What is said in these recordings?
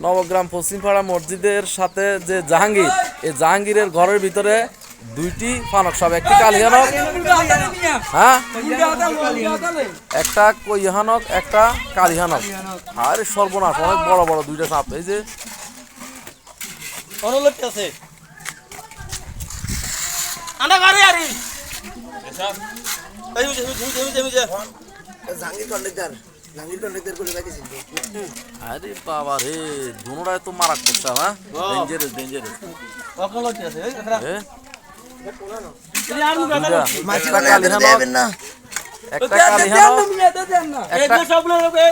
নবগ্রাম পশ্চিমপাড়া মসজিদের সাথে যে জাহাঙ্গীর, এই জাহাঙ্গীরের ঘরের ভিতরে দুইটি ফানক সাপ, একটি কালিহানক, হ্যাঁ একটা কৈহানক, একটা কালিহানক। আরে সর্বনাশ, অনেক বড় বড় দুইটা সাপ। এই যে আছে আন্ডা গাড়ি আরি এই জাহাঙ্গীর কন্ডাক্টর করে রাখিস। আরে বাবা রে, দুনোটাই তো মারাত্মক সাপ। হ্যাঁ, ডেঞ্জারাস ডেঞ্জারাস। কখন লড়তে আছে এই কথা হ্যাঁ, এই আর মুগা দুইটা, মাছি একটা বানায় কালিহানক, দেবেন না। একটা কালিহানক, এই যে সবগুলো লোকে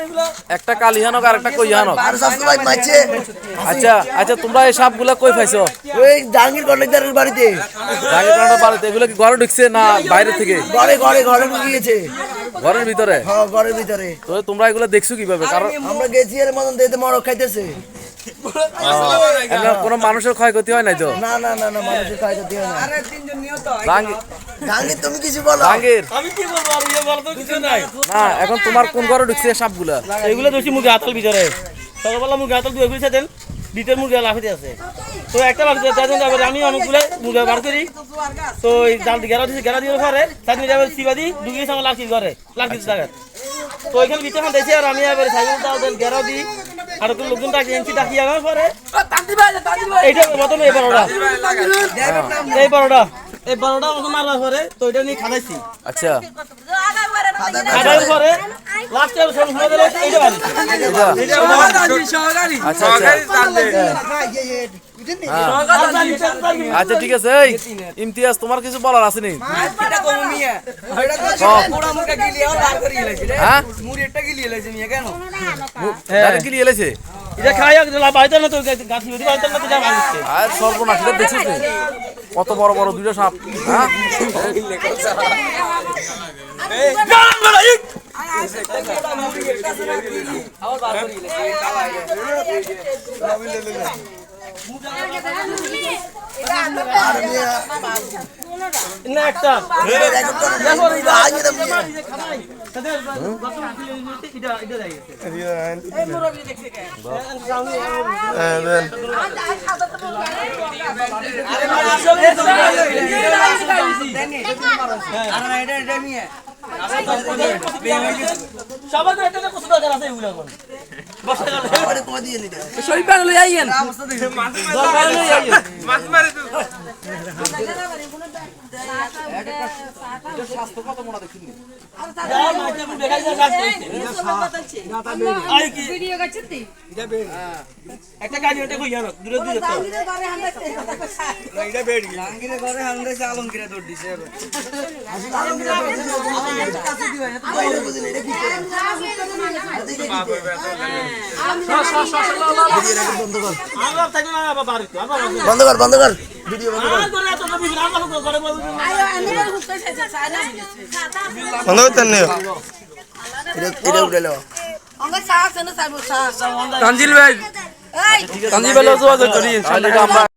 এগুলো একটা কালিহানক আর একটা কৈহানক। আর স্বাস্থ্য ভাই মারছে। আচ্ছা আচ্ছা, তোমরা এই সাপগুলা কই পাইছো? ওই জাহাঙ্গীর কন্ডাক্টরের বাড়িতে জাহাঙ্গীর কন্ডাক্টর বাড়িতে। এগুলো কি ঘরে ঢুকছে না বাইরে থেকে? ঘরে ঢুকিয়েছে। ঘরের ভিতরে? হ্যাঁ, ঘরের ভিতরে। তো তোমরা এগুলো দেখছো কিভাবে? কারণ আমরা গেছি এর মতন দিতে মরক খাইতেছে। কোনো মানুষের ক্ষয়ক্ষতি হয় নাই তো? না না না না, মানুষের ক্ষয়ক্ষতি হয় না। জাহাঙ্গীর তুমি কিছু বলো। জাহাঙ্গীর, আমি কি বলবো আর ইয়ে বলতো কিছু নাই না এখন তোমার কোন ঘরে ঢুকছে সাপগুলা? এগুলো দোষী মুরগি আতল ভিতরে সকালবেলা মুরগি আতল দুই ফিরে দেন ভিতর মুরগি লাফিতে আছে। তো একটা বার আমি অনেকগুলো মুরগি বার করি। তো এই জাল গেরা দিয়ে পরে তার যাবে সিবাদি ঢুকিয়ে আমার লাঠি ঘরে লাঠি জায়গা। তো ওইখানে ভিতরে দেখছি আর আমি এবার সাইকেল গেরা দিই আর লোকজন ডাকি এনছি ডাকি আমার পরে এইটা প্রথমে এই বড়টা আমাকে মারবার পরে তো এটা নিয়ে খাটাইছি। আচ্ছা খাটার পরে লাস্টে এইটা আচ্ছা আচ্ছা, ঠিক আছে। এই ইমতিয়াজ, তোমার কিছু বলার আছে নি? গিলিয়ে এলেছে এটা খাই বাইতে না তো গাছি বাইতে না তো যা ভাঙছে আর সর্বনাশ, এটা দেখছিস নি? কত বড় বড় দুইটা সাপ। হ্যাঁ, না একটা সবাই একটা কত দরকার আছে এগুলো এখন বসে গেল সই পাগল হয়ে আইয়েন মাছ মারে তো স্বাস্থ্য কত মোটা দেখিনি? একটা গাড়ি ওটা কই জানো দূরে দূরে তো এটা বেড জাহাঙ্গীর ঘরে হামদাইছে আলমগীরে দৌড় দিছে। বন্ধ কর ভিডিও বন্ধ করতেন না। এটা উঠে লো তানজিল ভাই যোগাযোগ করি ইনশাআল্লাহ।